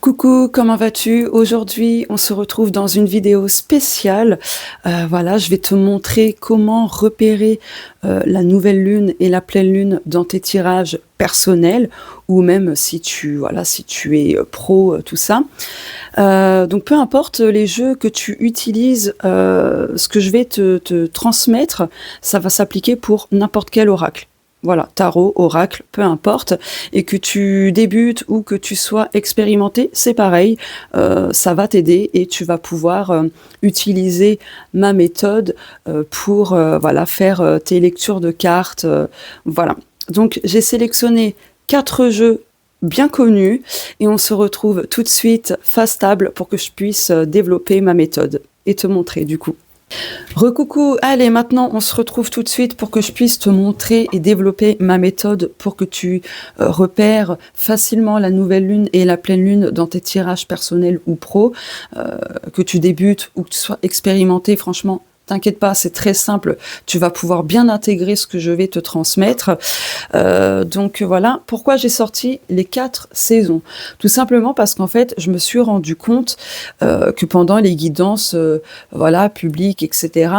Coucou, comment vas-tu? Aujourd'hui, on se retrouve dans une vidéo spéciale. Voilà, je vais te montrer comment repérer la nouvelle lune et la pleine lune dans tes tirages personnels ou même si tu es pro, tout ça. Donc peu importe les jeux que tu utilises, ce que je vais te transmettre, ça va s'appliquer pour n'importe quel oracle. Voilà, tarot, oracle, peu importe, et que tu débutes ou que tu sois expérimenté, c'est pareil, ça va t'aider et tu vas pouvoir utiliser ma méthode pour voilà, faire tes lectures de cartes. Voilà. Donc j'ai sélectionné 4 jeux bien connus et on se retrouve tout de suite face table pour que je puisse développer ma méthode et te montrer du coup. Recoucou, allez maintenant on se retrouve tout de suite pour que je puisse te montrer et développer ma méthode pour que tu repères facilement la nouvelle lune et la pleine lune dans tes tirages personnels ou pro, que tu débutes ou que tu sois expérimenté, franchement. T'inquiète pas, c'est très simple. Tu vas pouvoir bien intégrer ce que je vais te transmettre. Donc voilà, pourquoi j'ai sorti les 4 saisons? Tout simplement parce qu'en fait, je me suis rendu compte que pendant les guidances voilà, publiques, etc.,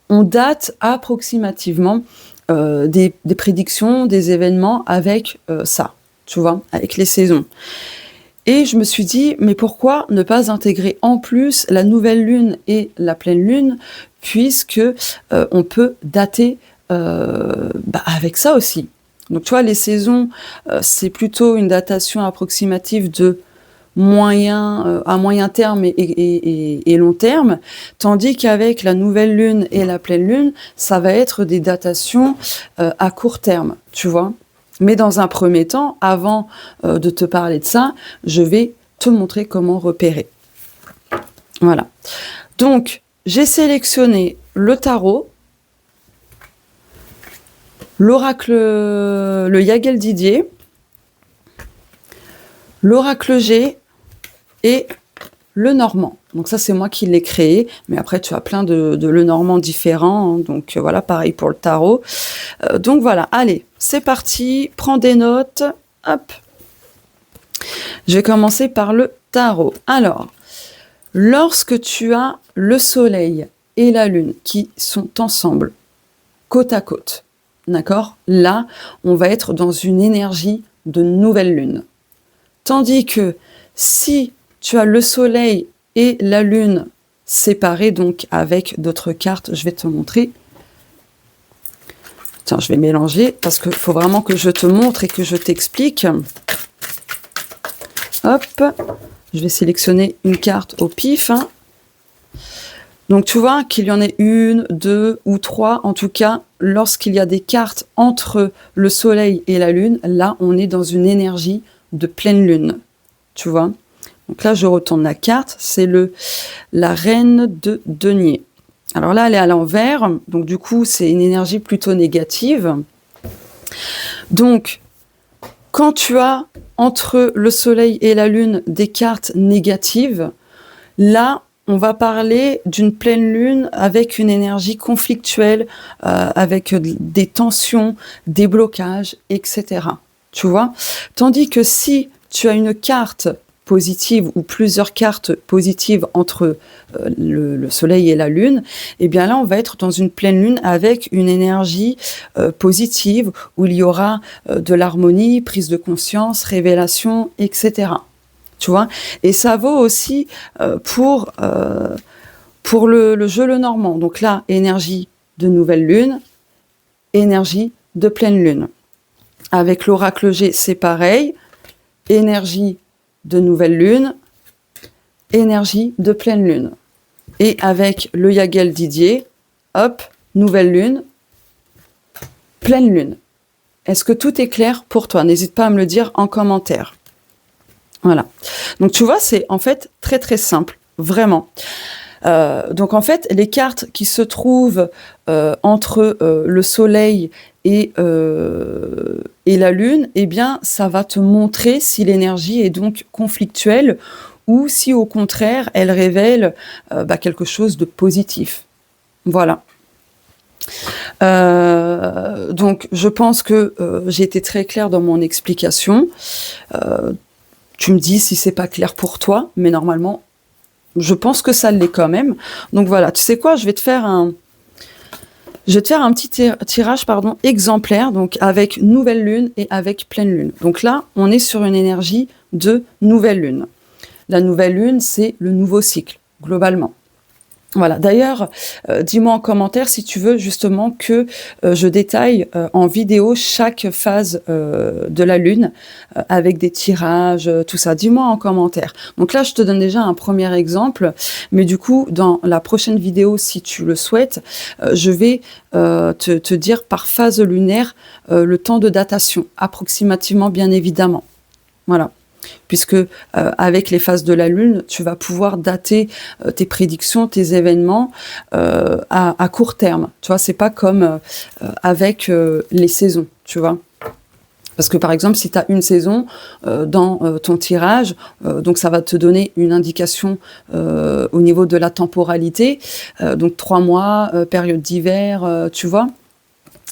on date approximativement des prédictions, des événements avec ça, tu vois, avec les saisons. Et je me suis dit, mais pourquoi ne pas intégrer en plus la nouvelle lune et la pleine lune, puisque on peut dater avec ça aussi. Donc tu vois, les saisons, c'est plutôt une datation approximative de à moyen terme et long terme, tandis qu'avec la nouvelle lune et la pleine lune, ça va être des datations à court terme, tu vois. Mais dans un premier temps, avant de te parler de ça, je vais te montrer comment repérer. Voilà. Donc, j'ai sélectionné le tarot, l'oracle, le Yagel Didier, l'oracle G et le Normand. Donc ça, c'est moi qui l'ai créé, mais après, tu as plein de Lenormand différents, hein, donc voilà, pareil pour le tarot. Donc voilà, allez, c'est parti, prends des notes, hop. Je vais commencer par le tarot. Alors, lorsque tu as le soleil et la lune qui sont ensemble, côte à côte, d'accord? Là, on va être dans une énergie de nouvelle lune. Tandis que si tu as le soleil et la lune séparés, donc avec d'autres cartes, je vais te montrer. Tiens, je vais mélanger parce qu'il faut vraiment que je te montre et que je t'explique. Hop, je vais sélectionner une carte au pif. Donc tu vois qu'il y en ait une, 2 ou 3, en tout cas, lorsqu'il y a des cartes entre le soleil et la lune, là on est dans une énergie de pleine lune, tu vois. Donc là, je retourne la carte, c'est la reine de denier. Alors là, elle est à l'envers, donc du coup, c'est une énergie plutôt négative. Donc, quand tu as entre le soleil et la lune des cartes négatives, là, on va parler d'une pleine lune avec une énergie conflictuelle, avec des tensions, des blocages, etc. Tu vois? Tandis que si tu as une carte positive ou plusieurs cartes positives entre le soleil et la lune, et bien là on va être dans une pleine lune avec une énergie positive où il y aura de l'harmonie, prise de conscience, révélation, etc. Tu vois? Et ça vaut aussi pour le jeu Lenormand. Donc là, énergie de nouvelle lune, énergie de pleine lune. Avec l'oracle G, c'est pareil, énergie de nouvelle lune, énergie de pleine lune. Et avec le Yagel Didier, hop, nouvelle lune, pleine lune. Est-ce que tout est clair pour toi? N'hésite pas à me le dire en commentaire. Voilà. Donc tu vois, c'est en fait très très simple, vraiment. Donc en fait, les cartes qui se trouvent entre le soleil et la lune, eh bien, ça va te montrer si l'énergie est donc conflictuelle ou si au contraire, elle révèle quelque chose de positif. Voilà. Donc je pense que j'ai été très claire dans mon explication. Tu me dis si c'est pas clair pour toi, mais normalement, je pense que ça l'est quand même. Donc voilà, tu sais quoi, je vais te faire un petit tirage exemplaire, donc avec nouvelle lune et avec pleine lune. Donc là, on est sur une énergie de nouvelle lune. La nouvelle lune, c'est le nouveau cycle, globalement. Voilà. D'ailleurs, dis-moi en commentaire si tu veux justement que je détaille en vidéo chaque phase de la lune avec des tirages, tout ça. Dis-moi en commentaire. Donc là, je te donne déjà un premier exemple, mais du coup, dans la prochaine vidéo, si tu le souhaites, je vais te dire par phase lunaire le temps de datation, approximativement, bien évidemment. Voilà. Puisque avec les phases de la lune, tu vas pouvoir dater tes prédictions, tes événements à court terme. Tu vois, c'est pas comme avec les saisons, tu vois. Parce que par exemple, si tu as une saison dans ton tirage, donc ça va te donner une indication au niveau de la temporalité. Donc 3 mois, période d'hiver, tu vois.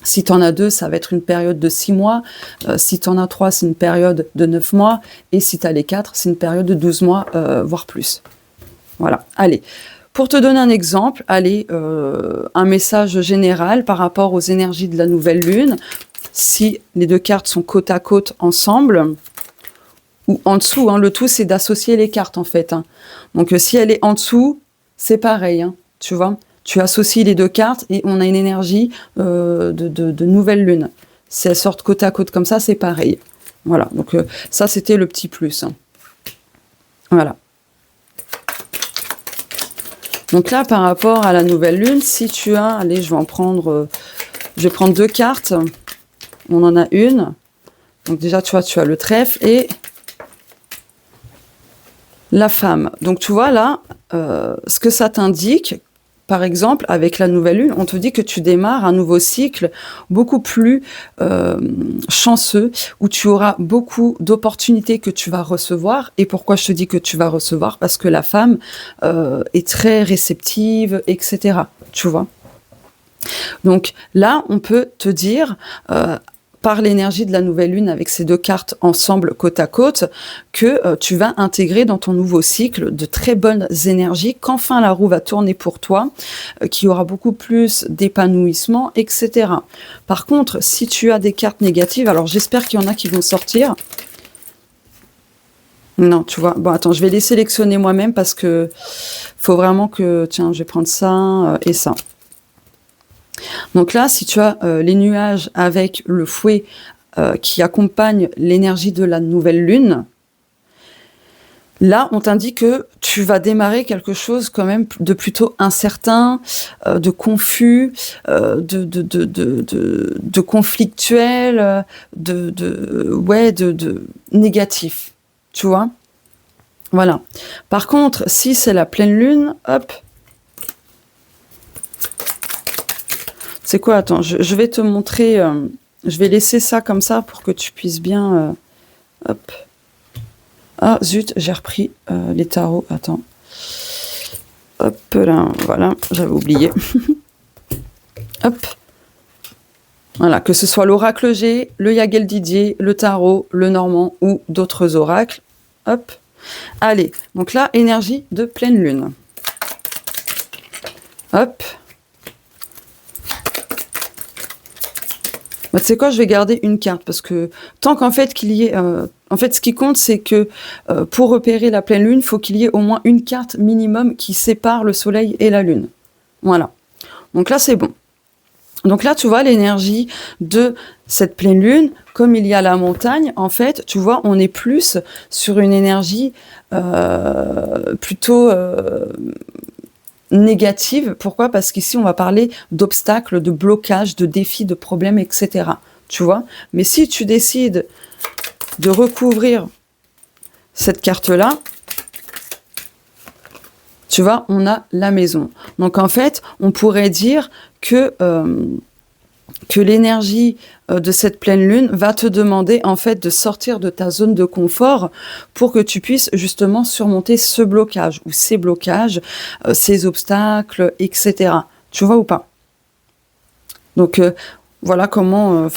Si tu en as 2, ça va être une période de 6 mois. Si tu en as 3, c'est une période de 9 mois. Et si tu as les 4, c'est une période de 12 mois, voire plus. Voilà. Allez, pour te donner un exemple, allez, un message général par rapport aux énergies de la nouvelle lune. Si les 2 cartes sont côte à côte ensemble, ou en dessous, hein, le tout, c'est d'associer les cartes, en fait. Hein. Donc, si elle est en dessous, c'est pareil, hein, tu vois. Tu associes les 2 cartes et on a une énergie de nouvelle lune. Si elles sortent côte à côte comme ça, c'est pareil. Voilà, donc ça, c'était le petit plus. Hein. Voilà. Donc là, par rapport à la nouvelle lune, si tu as... Allez, je vais prendre 2 cartes. On en a une. Donc déjà, tu vois, tu as le trèfle et la femme. Donc tu vois là, ce que ça t'indique... Par exemple, avec la nouvelle lune, on te dit que tu démarres un nouveau cycle beaucoup plus chanceux, où tu auras beaucoup d'opportunités que tu vas recevoir. Et pourquoi je te dis que tu vas recevoir? Parce que la femme est très réceptive, etc. Tu vois? Donc là, on peut te dire... par l'énergie de la nouvelle lune avec ces 2 cartes ensemble côte à côte, que tu vas intégrer dans ton nouveau cycle de très bonnes énergies, qu'enfin la roue va tourner pour toi, qu'il y aura beaucoup plus d'épanouissement, etc. Par contre, si tu as des cartes négatives, alors j'espère qu'il y en a qui vont sortir. Non, tu vois. Bon, attends, je vais les sélectionner moi-même parce que faut vraiment que... Tiens, je vais prendre ça et ça. Donc là, si tu as les nuages avec le fouet qui accompagne l'énergie de la nouvelle lune, là, on t'indique que tu vas démarrer quelque chose quand même de plutôt incertain, de confus, de conflictuel, de négatif, tu vois. Voilà. Par contre, si c'est la pleine lune, hop... C'est quoi? Attends, je vais te montrer... je vais laisser ça comme ça pour que tu puisses bien... hop. Ah, zut, j'ai repris les tarots. Attends. Hop là, voilà, j'avais oublié. Hop. Voilà, que ce soit l'oracle G, le Yagel Didier, le tarot, le normand ou d'autres oracles. Hop. Allez, donc là, énergie de pleine lune. Hop. Bah, tu sais quoi, je vais garder une carte parce que tant qu'en fait qu'il y ait... en fait, ce qui compte, c'est que pour repérer la pleine lune, il faut qu'il y ait au moins une carte minimum qui sépare le soleil et la lune. Voilà. Donc là, c'est bon. Donc là, tu vois, l'énergie de cette pleine lune, comme il y a la montagne, en fait, tu vois, on est plus sur une énergie plutôt... négative. Pourquoi? Parce qu'ici, on va parler d'obstacles, de blocages, de défis, de problèmes, etc. Tu vois? Mais si tu décides de recouvrir cette carte-là, tu vois, on a la maison. Donc, en fait, on pourrait dire que l'énergie de cette pleine lune va te demander en fait de sortir de ta zone de confort pour que tu puisses justement surmonter ce blocage ou ces blocages, ces obstacles, etc. Tu vois ou pas? Donc voilà comment,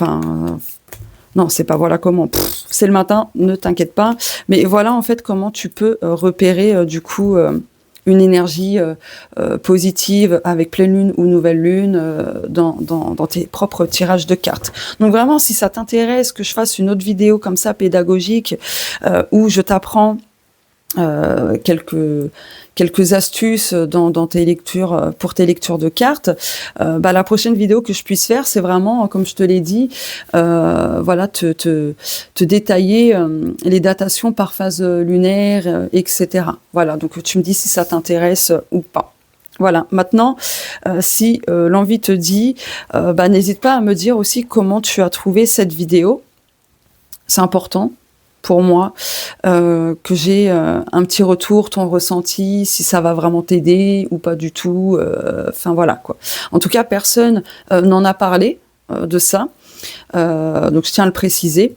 Non, c'est pas voilà comment. C'est le matin, ne t'inquiète pas. Mais voilà en fait comment tu peux repérer du coup une énergie positive avec pleine lune ou nouvelle lune dans tes propres tirages de cartes. Donc vraiment, si ça t'intéresse que je fasse une autre vidéo comme ça pédagogique où je t'apprends quelques astuces dans tes lectures pour tes lectures de cartes. La prochaine vidéo que je puisse faire, c'est vraiment, comme je te l'ai dit, voilà, te détailler les datations par phase lunaire, etc. Voilà, donc tu me dis si ça t'intéresse ou pas. Voilà, maintenant, si l'envie te dit, n'hésite pas à me dire aussi comment tu as trouvé cette vidéo. C'est important pour moi, que j'ai un petit retour, ton ressenti, si ça va vraiment t'aider ou pas du tout. Enfin voilà quoi. En tout cas, personne n'en a parlé de ça. Donc je tiens à le préciser.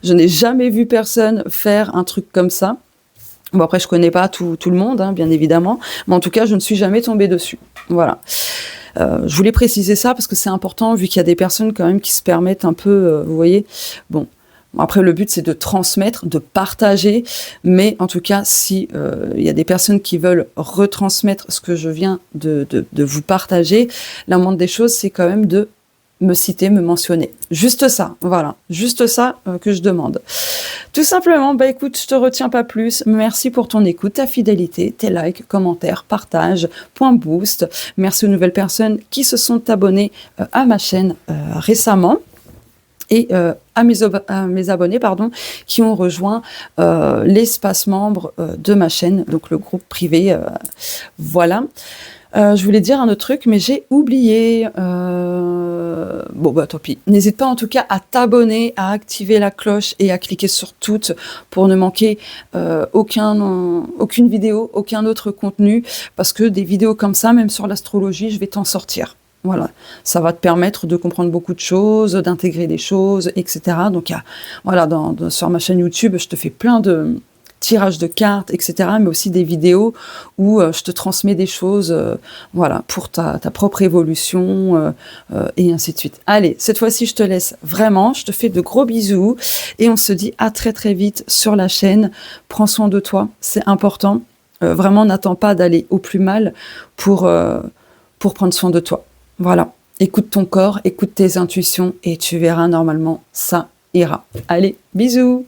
Je n'ai jamais vu personne faire un truc comme ça. Bon après, je connais pas tout le monde, hein, bien évidemment, mais en tout cas, je ne suis jamais tombée dessus. Voilà. Je voulais préciser ça parce que c'est important, vu qu'il y a des personnes quand même qui se permettent un peu, vous voyez, bon. Après, le but, c'est de transmettre, de partager, mais en tout cas, si y a des personnes qui veulent retransmettre ce que je viens de vous partager, la moindre des choses, c'est quand même de me citer, me mentionner. Juste ça, voilà, juste ça que je demande. Tout simplement, écoute, je te retiens pas plus. Merci pour ton écoute, ta fidélité, tes likes, commentaires, partages, point boost. Merci aux nouvelles personnes qui se sont abonnées à ma chaîne récemment. Et à mes abonnés qui ont rejoint l'espace membre de ma chaîne, donc le groupe privé. Voilà. Je voulais dire un autre truc, mais j'ai oublié. Tant pis. N'hésite pas en tout cas à t'abonner, à activer la cloche et à cliquer sur toutes pour ne manquer aucune vidéo, aucun autre contenu, parce que des vidéos comme ça, même sur l'astrologie, je vais t'en sortir. Voilà, ça va te permettre de comprendre beaucoup de choses, d'intégrer des choses, etc. Donc, voilà, sur ma chaîne YouTube, je te fais plein de tirages de cartes, etc., mais aussi des vidéos où je te transmets des choses, voilà, pour ta propre évolution, et ainsi de suite. Allez, cette fois-ci, je te laisse vraiment, je te fais de gros bisous, et on se dit à très très vite sur la chaîne. Prends soin de toi, c'est important. Vraiment, n'attends pas d'aller au plus mal pour prendre soin de toi. Voilà, écoute ton corps, écoute tes intuitions et tu verras normalement, ça ira. Allez, bisous!